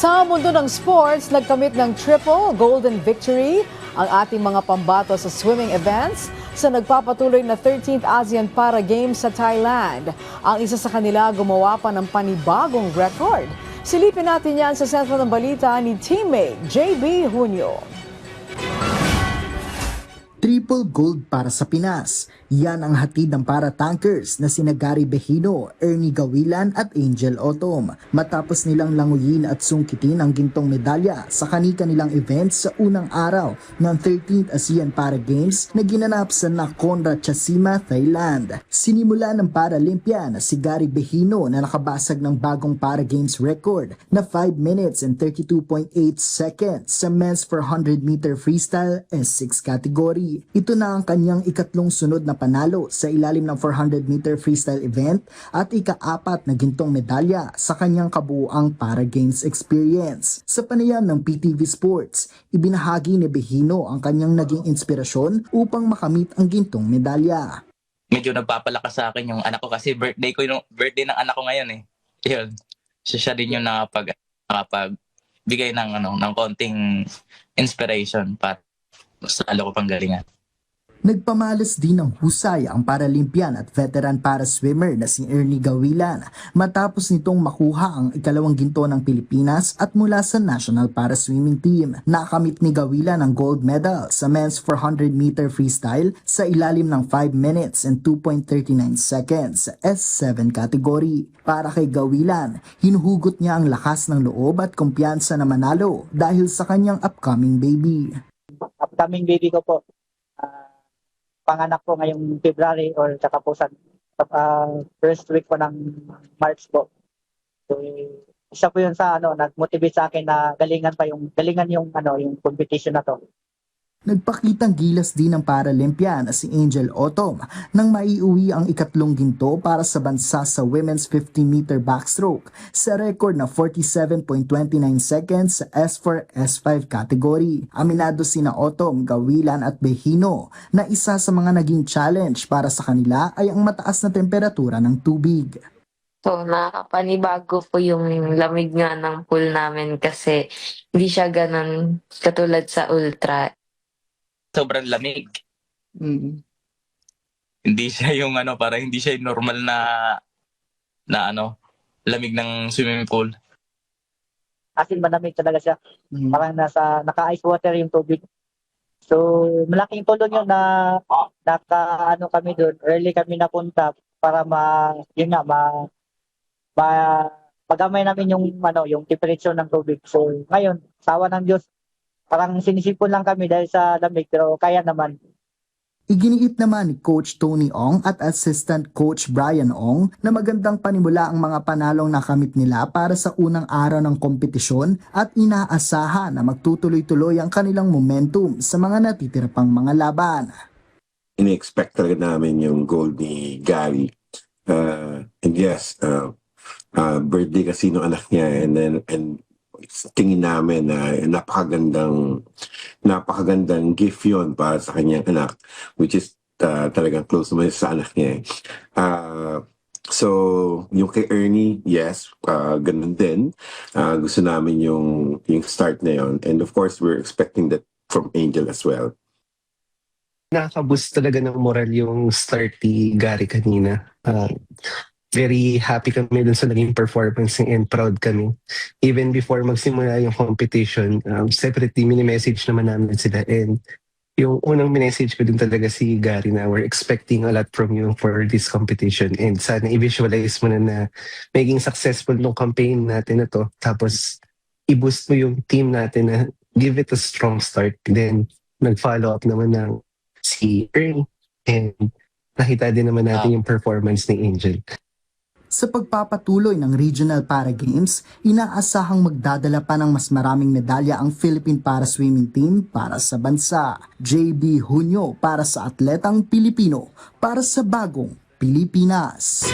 Sa mundo ng sports, nagkamit ng triple golden victory ang ating mga pambato sa swimming events sa nagpapatuloy na 13th ASEAN Para Games sa Thailand. Ang isa sa kanila gumawa pa ng panibagong record. Silipin natin yan sa sentro ng balita ni teammate JB Junio. Triple gold para sa Pinas. Yan ang hatid ng para-tankers na sina Gary Behino, Ernie Gawilan at Angel Otom. Matapos nilang languyin at sungkitin ang gintong medalya sa kani-kanilang events sa unang araw ng 13th ASEAN Para Games na ginanap sa Nakhon Ratchasima, Thailand. Sinimula ng Paralympian na si Gary Behino na nakabasag ng bagong Para Games record na 5 minutes and 32.8 seconds sa men's 400-meter freestyle S6 category. Ito na ang kanyang ikatlong sunod na panalo sa ilalim ng 400-meter freestyle event at ika-apat na gintong medalya sa kanyang kabuuang Para Games experience. Sa panayam ng PTV Sports, ibinahagi ni Behino ang kanyang naging inspirasyon upang makamit ang gintong medalya. Medyo nagpapalakas sa akin yung anak ko kasi birthday ng anak ko ngayon eh. Yun. Siya din yung nakapagbigay ng konting inspiration para sa lalo ko pang galingan. Nagpamalas din ng husay ang Paralympian at veteran para swimmer na si Ernie Gawilan matapos nitong makuha ang ikalawang ginto ng Pilipinas at mula sa National Para Swimming Team. Nakamit ni Gawilan ang gold medal sa men's 400-meter freestyle sa ilalim ng 5 minutes and 2.39 seconds sa S7 category. Para kay Gawilan, hinuhugot niya ang lakas ng loob at kumpiyansa na manalo dahil sa kanyang upcoming baby. Upcoming baby ko po. Panganak po ngayong February or saka po sa first week po ng March po. So, isa po yun sa nag-motivate sa akin na galingan yung competition na to. Nagpakitang gilas din ng Paralympian na si Angel Otom nang maiuwi ang ikatlong ginto para sa bansa sa women's 50-meter backstroke sa record na 47.29 seconds sa S4, S5 category. Aminado sina Otom, Gawilan at Behino na isa sa mga naging challenge para sa kanila ay ang mataas na temperatura ng tubig. So, nakakapanibago po yung lamig nga ng pool namin kasi hindi siya ganun katulad sa ultra. Sobrang lamig. Mm. Hindi siya yung para hindi siya yung normal na lamig ng swimming pool. As in, malamig talaga siya. Parang naka-ice water yung tubig. So, malaking tulong yun na kami doon. Early kami napunta para magamay namin yung temperature ng tubig. So, ngayon, sawa ng Diyos, parang sinisipon lang kami dahil sa lamig pero kaya naman. Iginiit naman ni Coach Tony Ong at Assistant Coach Brian Ong na magandang panimula ang mga panalong nakamit nila para sa unang araw ng kompetisyon at inaasahan na magtutuloy-tuloy ang kanilang momentum sa mga natitira pang mga laban. In-expect talaga namin yung goal ni Gary. And yes, birthday kasi ng anak niya and tingin namin na napakagandang gift yon para sa kanyang anak, which is talagang close naman sa anak niya. So, yung kay Ernie, yes, ganun din. Gusto namin yung start na yon. And of course, we're expecting that from Angel as well. Nakaka-boost talaga ng moral yung start ni Gary kanina. Very happy kami dun sa naging performance and proud kami. Even before magsimula yung competition, separately mini-message naman namin sila. And yung unang message ko dun talaga si Gary na we're expecting a lot from you for this competition. And sana i-visualize mo na maging successful nung campaign natin na to. Tapos i-boost mo yung team natin na give it a strong start. Then nag-follow up naman ng si Ernie. And nakita din naman natin yung performance ni Angel. Sa pagpapatuloy ng Regional Para Games, inaasahang magdadala pa ng mas maraming medalya ang Philippine Para Swimming Team para sa bansa. JB Junio para sa Atletang Pilipino, para sa Bagong Pilipinas.